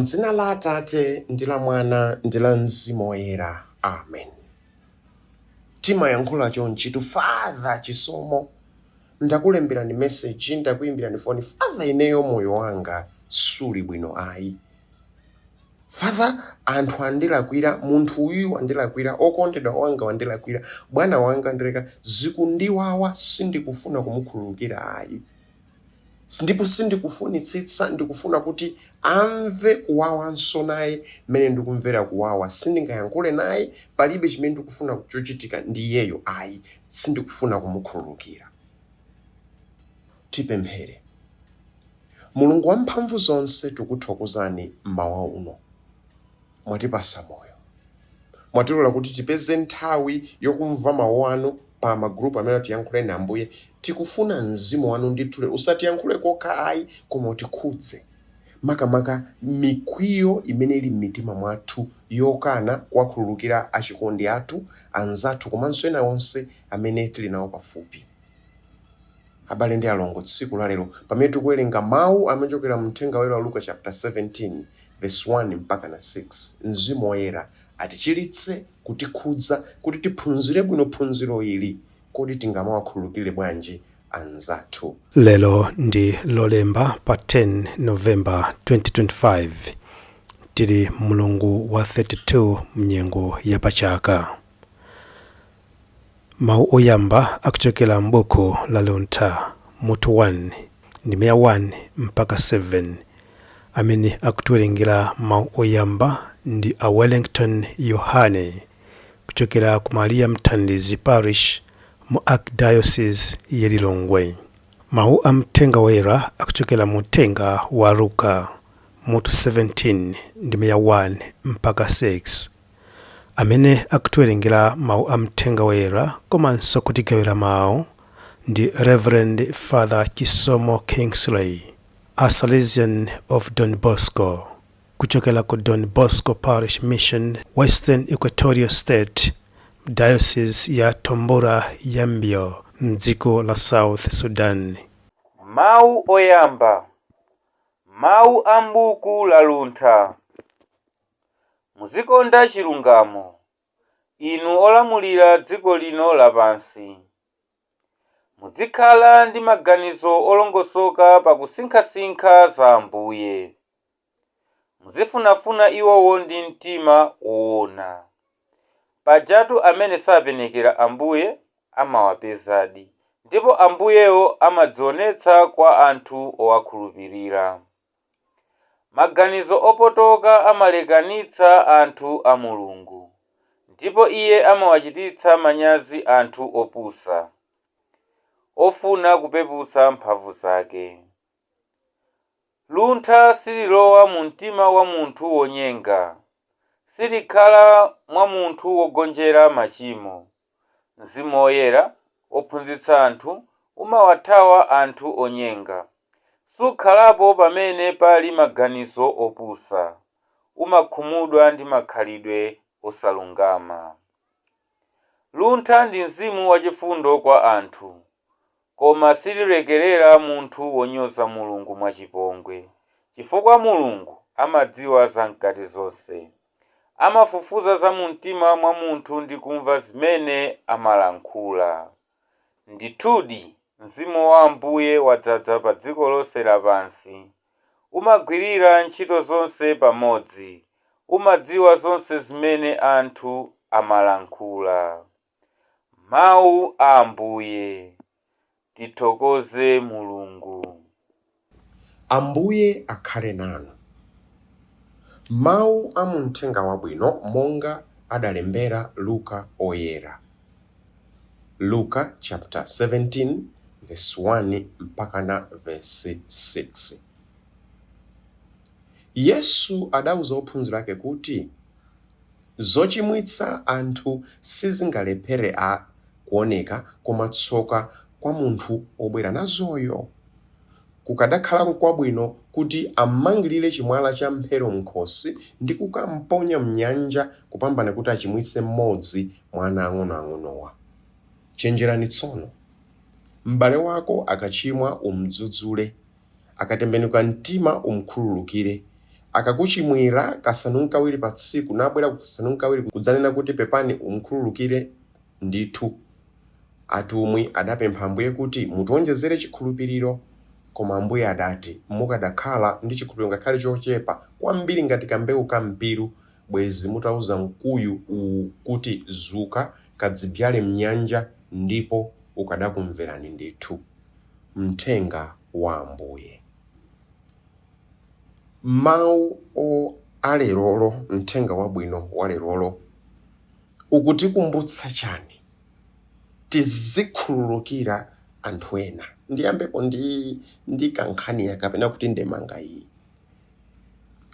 M'dzina la Atate ndi la Mwana ndi la Mzimu Woyera. Amen. Timayankhula chonchi Father chisomo, ndakulembera ni message, ndakuimbira ni phone. Father, ineyo moyo wanga suli bwino ayi. Father, anthu andilakwira, munthu uyu andilakwira, okondedwa wanga wandilakwira, bwana wanga ndireka, zikundiwawa, sindikufuna kumukhululukira ayi. Ndipo sindikufunitsitsa, ndikufuna kuti amve kuwawa naye mmene ndikumvera kuwawa. Sindingayankhule naye, palibe chimene ndikufuna chochitika ndi iyeyo ayi. Sindikufuna kumukhululukira. Tipemphere. Mulungu wamphamvu zonse, tikuthokozani mmawa uno. Mwatipasa moyo. Mwatilola kuti tipeze nthawi yokumva mawu anu pa magrupu amene tiyankhule na Ambuye. Tikufuna mzimu wanu ndithule, usatiyankhule kokha ayi, koma utikhudze. Makamaka mikwiyo imene ili m'mitima mwathu yokana kuwakhululukira achikondi athu, anzathu, komanso ena onse amene tili nawo pafupi. Abale ndi alongo, tsiku la lero pamene tikuwerenga mawu amachokera mu Uthenga Woyera wa Luka chapter 17 verse 1 mpaka na 6. Mzimu Woyera atichiritse, kutikhudza, kuti tiphunzire bwino phunziro ili, kodi tingamawakhululukire bwanji anzathu. Lelo ndi Lolemba pa 10 November 2025. Tili mulungu wa 32 mnyengo ya pachaka. Mawu oyamba akuchokera m'buku la Luntha mutu 1 ndi 1 mpaka 7. Amene akutiwerengera mawu oyamba ndi a Wellington Yohane kuchokera ku Maria Mthandizi Parish mu Archdiocese ya Lilongwe. Mawu a Mthenga Woyera akuchokera mu Uthenga wa Luka mutu 17 ndi 1 mpaka 6. Amene akutiwerengera mawu a Mthenga Woyera komanso kutigawira mawu ndi Reverend Father Chisomo Kingsley, a Salesian of Don Bosco, kuchokera ku Don Bosco Parish Mission, Western Equatorial State, Diocese ya Tombora Yambio, mdziko la South Sudan. Mawu oyamba. Mawu a m'buku la Luntha. Muzikonda chilungamo, inu olamulira dziko lino lapansi. Muzikhala ndi maganizo olongosoka pakusinkhasinkha za Ambuye. Muzifunafuna iwowo ndi mtima woona. Pajatu amene sapenekera Ambuye amawapezadi, ndipo Ambuyewo amadzionetsa kwa anthu owakhulupirira. Maganizo opotoka amalekanitsa anthu a Mulungu, ndipo Iye amawachititsa manyazi anthu opusa, ofuna kupeputsa mphamvu zake. Luntha sililowa mu mtima wa munthu wonyenga, silikhala mwa munthu wogonjera machimo. Mzimu Woyera ophunzitsa anthu umawathawa anthu onyenga. Sukhalapo pamene pali maganizo opusa, umakhumudwa ndi makhalidwe osalungama. Luntha ndi mzimu wachifundo kwa anthu, koma sililekerera munthu wonyoza Mulungu mwachipongwe, chifukwa Mulungu amadziwa zam'kati zonse. Amafufuza za mu mtima mwa munthu ndi kumva zimene amalankhula. Ndithudi, mzimu wa Ambuye wadzaza pa dziko lonse lapansi. Umagwirira ntchito zonse pamodzi, umadziwa zonse zimene anthu amalankhula. Mawu a Ambuye. Tithokoze Mulungu. Ambuye akhale nanu. Mawu a mu Uthenga Wabwino monga adalembera Luka oyera. Luka chapter 17 verse 1 mpaka na verse 6. Yesu adauza ophunzira ake kuti zochimwitsa anthu sizingalephere kuoneka, koma tsoka kwa munthu obwera nazoyo. Kukadakhala kwabwino kuti amangirire chimwala cha mphero m'khosi ndi kukamponya m'nyanja kupambana kuti achimwitse mmodzi mwa ana ang'onoang'onowa. Chenjerani tsono. M'bale wako akachimwa umudzudzule, akatembenuka mtima umukhululukire, akakuchimwira kasanu nkawiri pa tsiku nabwera kasanu nkawiri kudzanena kuti pepani umkhululukire, ndithu atumwi adapempha Ambuye kuti mutionjezere chikhulupiriro, koma Ambuye adati mukadakhala ndi chikhulupiriro ngakhale chochepa kwambiri ngati kambewu ka mpiru, bwezi mutauza mkuyu uwu kuti zuka kadzibyale mnyanja, ndipo ukadakumverani ndithu. Mthenga wa Ambuye. Mawu alerolo, mthenga wabwino walerolo ukutikumbutsa chani? Tizikhululukira anthu ena. Ndiyambepo ndi kankhani kapena kuti ndemanga iyi.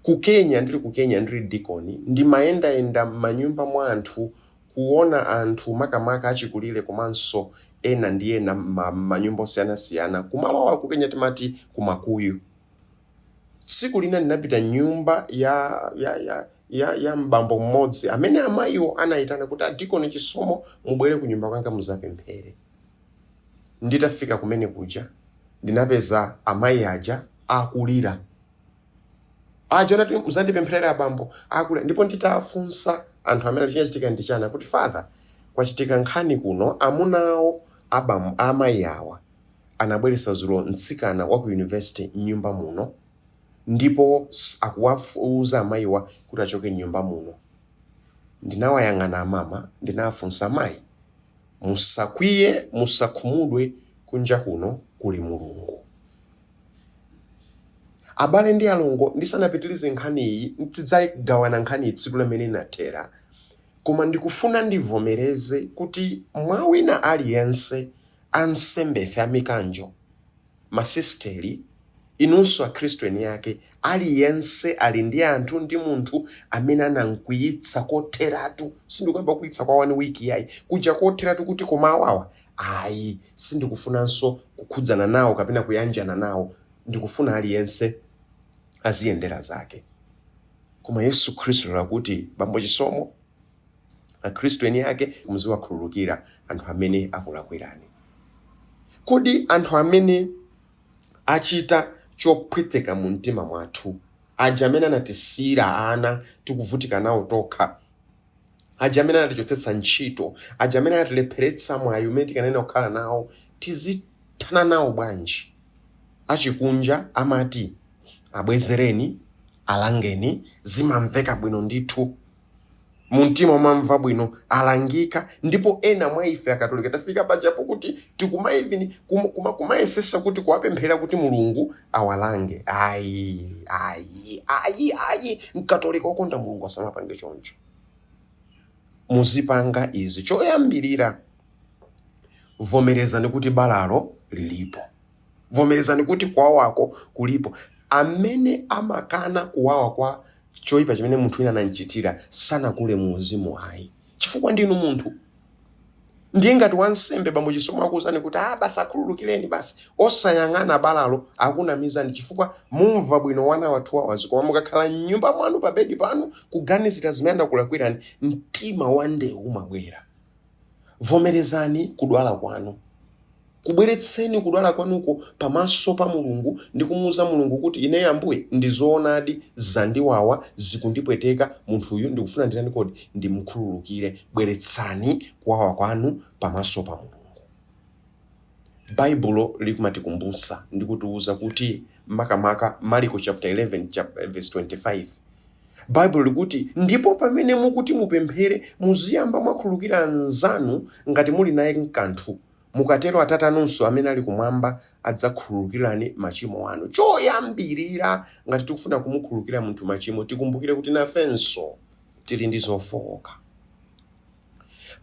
Ku Kenya, ndili dikoni, ndimayendayenda m'manyumba mwa anthu kuona anthu makamaka achikulire komanso ena ndi ena m'manyumba osiyanasiyana. Kumalowa ku Kenya timati kumakuyu. Tsiku lina ndinapita nyumba ya mbambo mmodzi amene amayiwo anayitana kuti adikoni chisomo mubwere ku nyumba kwanga muzapemphere. Nditafika kumene kuja ndinapeza amayi aja akulira. Aja nati muzandipempherera abambo akulira, ndipo nditafunsa anthu amene chinachitika ndi chana kuti father, kwachitika nkhani kuno, amunawo amayi awa anabweresa zulo mtsikana wa ku university nyumba muno, ndipo akuwafuza amayiwa kuti achoke nyumba muno. Ndinawayang'ana amama, ndinafunsa amayi, musakwiye, musakhumudwe, kunja kuno kuli Mulungu. Abale ndi alongo, ndisanapitilize nkhani iyi, tidzagawana nkhani tsiku limene inathera, koma ndikufuna ndivomereze kuti mwawina aliyense, ansembe efe amikanjo, masisteri, inunso akhristu eni yake, aliyense ali ndi anthu ndi munthu amene anankwiyitsa kotheratu. Sindikuyamba kukwiyitsa kwa 1 week yayi, kuja kotheratu kuti koma awawa ayi sindikufunanso kukhudzana nawo kapena kuyanjana nawo, ndikufuna aliyense aziyendera zake. Koma Yesu Khristu lakuti bambo chisomo, akhristu eni yake muziwakhululukira anthu amene akulakwirani. Kodi anthu amene achita chopweteka mu mtima mwathu, aja amene anatisiyira ana tikuvutika nawo tokha, aja amene anatichotsetsa ntchito, aja amene anatilepheretsa mwayi umene tikanena kukhala nawo, tizithana nawo bwanji? Achikunja amati abwezereni, alangeni, zimamveka bwino ndithu, mumtima umamva bwino, alangika. Ndipo ena mwa ife akatolika tafika pajapo kuti kumayesesa kuti kuwapemphera kuti Mulungu awalange. Ayi, mkatolika okonda Mulungu asamapange choncho. Muzipanga izi. Choyambirira, vomerezani kuti balalo lilipo. Vomerezani kuti kuwawako kulipo. Amene amakana kuwawa kwa choyipa chimene munthu ina ananchitira sanakule mu uzimu hayi. Chifukwa ndinu munthu. Ndiye ngati wansembe bambo chisomo akuwuzani kuti basi akhululukireni basi, osayang'ana balalo akunamizani chifukwa mumva bwino wana wathu awazi, koma mukakhala m'nyumba mwanu pa bedi panu kuganizira zimene anakulakwirani, mtima wande umabwera. Vomerezani kudwala kwanu. Kubweretseni kudwala kwanuko pamaso pa Mulungu ndi kumuwuza Mulungu kuti ine Ambuye ndizoonadi zandiwawa zikundipweteka, munthu uyu ndikufuna nditani kodi ndimkhululukire. Bweretsani kuwawa kwanu pamaso pa Mulungu. Baibulo likumatikumbutsa ndi kutiwuza kuti makamaka Marko chapter 11 verse 25, Baibulo likuti ndipo pamene mukuti mupemphere muziyamba mwakhululukira anzanu ngati muli naye mkanthu, mukatero Atate anunso amene ali kumwamba adzakhululukirani machimo anu. Choyambirira ngati tikufuna kumukhululukira munthu machimo, tikumbukire kuti nafenso tili ndi zofowoka.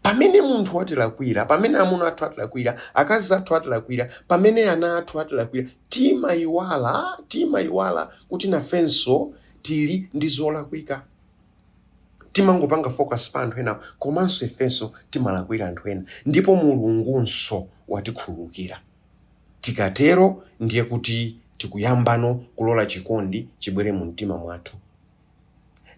Pamene munthu watilakwira, pamene amuna athu atilakwira, akazi athu atilakwira, pamene ana athu atilakwira, timayiwala kuti nafenso tili ndi zolakwika. Timangopanga focus pa anthu ena, komanso ifenso timalakwira anthu ena, ndipo Mulungunso watikhululukira. Tikatero ndiye kuti tikuyambano kulola chikondi chibwere mu mtima mwathu.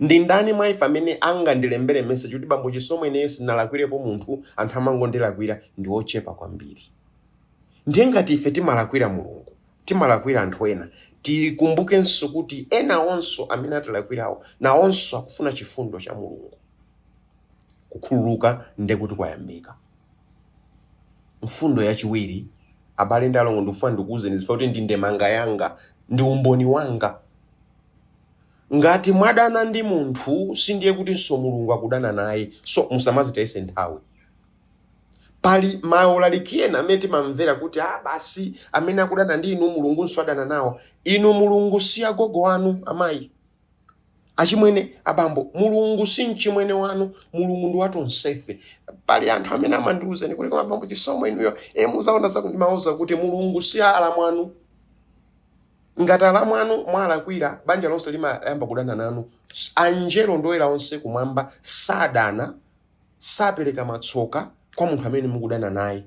Ndi ndani mwa ife amene angandilembere message kuti bambo chisomo ineyo sinalakwirepo munthu, anthu amangondilakwira? Ndi ochepa kwambiri. Ndiye ngati ife timalakwira Mulungu, timalakwira anthu ena, tikumbukenso kuti ena onso amene atilakwirawo nawonso akufuna chifundo cha Mulungu. Kukhululuka ndekuti kwayambika. Mfundo yachiwiri, abale ndi alongo, ndikufuna ndikuwuzeni zifukwa kuti ndi ndemanga yanga, ndi umboni wanga. Ngati mwadana ndi munthu sindiye kutinso Mulungu akudana naye, so musamazitayise nthawi. Pali maulalikire amene timamvera kuti basi amene akudana ndi inu Mulungunso adana nawo. Inu Mulungu si agogo wanu amayi, achimwene abambo. Mulungu si mchimwene wanu, Mulungu ndi wathu onsefe. Pali anthu amene amandiwuza kuti koma abambo chisomo inuyo muzaona zakundimauza kuti Mulungu si ala mwanu. Ngati ala mwanu mwalakwira, banja lonse limayamba kudana nanu. Angelo ndoyera onse kumwamba sadana, sapereka matsoka kwa munthu amene mukudana naye.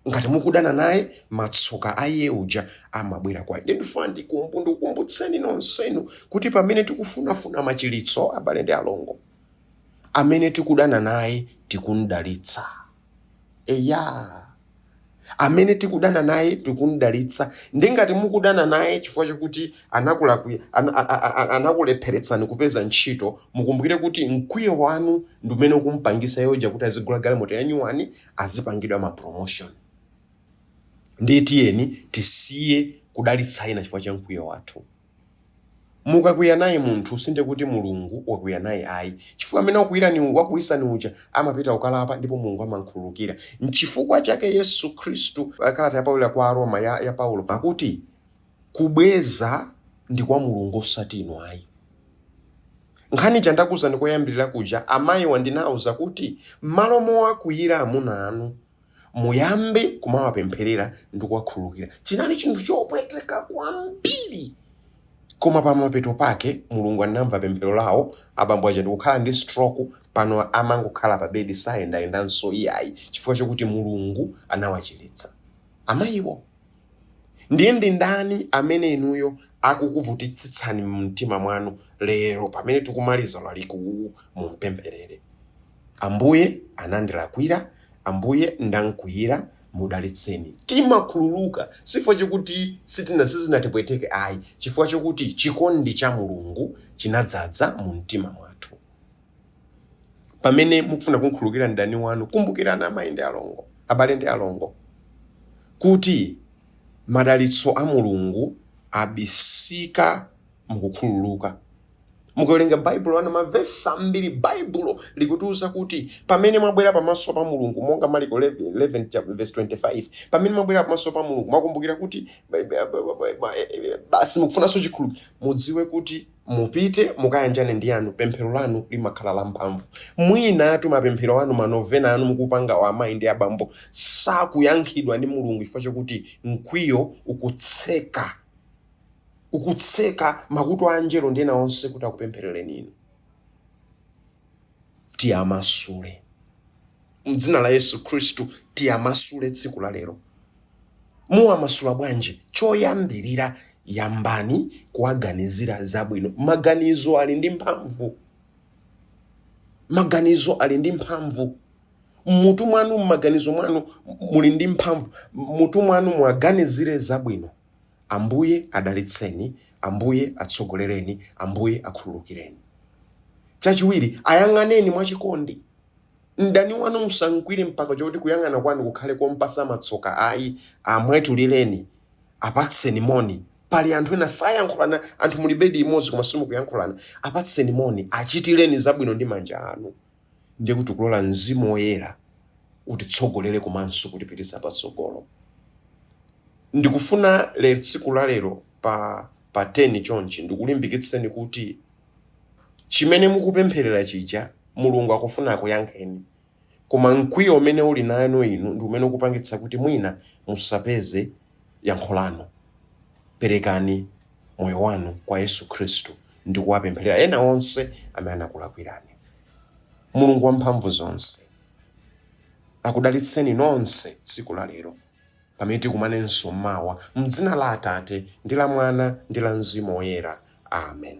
Ngati mukudana naye, matsoka aye uja amabwera kwa ine. Ndifuna ndikumbutseni nonsenu kuti pamene tikufunafuna machiritso, abale ndi alongo, amene tikudana naye tikundalitsa. Amene tikudana naye tikundalitsa. Ndingati mukudana naye chifukwa chokuti anakulepheretsani kupeza ntchito, mukumbukire kuti mkwiyo wanu ndi umene ukumpangisa yoja kuti azigula galimoto yanyuwani, azipangidwa ma promotion. Nditiyeni tisiye kudalitsa ina chifukwa cha mkwiyo wathu. Mukakwiya naye munthu sinde kuti Mulungu wakwiya naye ayi. Chifukwa amene wakuwisani uja amapita ukalapa ndipo Mulungu amankhululukira. Nchifukwa chake Yesu Khristu, kalata ya Paulo kwa Aroma ya Paulo, akuti kubweza ndi kwa Mulungu osati inu ayi. Nkhani chandakuza ndikoyambirira kuja, amayi wandinauza kuti malo mowakwiyira amuna anu muyambe kumawapempherera ndi kuwakhululukira. Chinali chinthu chopweteka kwambiri. Koma pamapeto pake Mulungu anamva pemphero lawo. Abambo aja ndikukhala ndi stroke, pano amangokhala pa bedi sayendayendanso iyayi chifukwa chokuti Mulungu anawachiritsa. Amayiwo, ndiye ndi ndani amene inuyo akukuvutitsitsani mumtima mwanu lero pamene tikumaliza laliku mumpempherere? Ambuye anandilakwira, Ambuye ndankwiyira, mudalitseni. Timakhululuka sifukwa chokuti sizinatipweteke ayi, chifukwa chokuti chikondi cha Mulungu chinadzaza mu mtima mwathu. Pamene mukufuna kunkhululukira ndani wanu, kumbukirani amayi ndi alongo, abale ndi alongo, kuti madalitso a Mulungu abisika mukukhululuka. Mukawerenga Bible wana mavesi ambiri, Bible likutiuza kuti pamene mwabwera pamaso pa Mulungu, monga Marko 11:25, pamene mwabwera pamaso pa Mulungu mwakumbukira kuti basi mukufunanso chikhululukiro, mudziwe kuti mupite mukayanjane ndi anu, pemphero lanu limakhala lamphamvu. Mwinatu mapemphero anu, manovena anu mukupanga wa amayi ndi abambo sakuyankhidwa ndi Mulungu chifukwa chokuti mkwiyo ukutseka makutu a angelo ndi ena onse kuti akupempherereni inu. Tiyamasule m'dzina la Yesu Khristu, tiyamasule tsiku la lero. Muwamasula bwanji? Choyambirira, yambani kuwaganizira zabwino. Maganizo ali ndi mphamvu. Mutu mwanu, maganizo mwanu muli ndi mphamvu. Mutu mwanu mwaganizire zabwino. Ambuye adalitseni, Ambuye atsogolereni, Ambuye akhululukireni. Chachiwiri, ayang'aneni mwachikondi. Ndani wanu musankwire mpaka choti kuyang'ana kwanu kukhale kompasa matsoka ayi. Amwetulireni, apatseni moni. Pali anthu ena sayankhulana, anthu muli bedi imodzi koma simukuyankhulana. Apatseni moni, achitireni zabwino ndi manja anu. Ndiye kuti kulola Mzimu Woyera utitsogolere komanso kutipititsa patsogolo. Ndikufuna tsiku la lero pa 10 chonchi ndikulimbikitseni kuti chimene mukupempherera chija Mulungu akufuna akuyankheni. Koma mkwiyo umene uli nayo inu ndi umene ukupangitsa kuti mwina musapeze yankho lanu. Perekani moyo wanu kwa Yesu Khristu ndi kuwapempherera ena onse amene anakulakwirani. Mulungu wamphamvu zonse akudalitseni nonse tsiku la lero. Pamene tikumanenso mawa m'dzina la Atate ndi la Mwana ndi la Mzimu Woyera. Amen.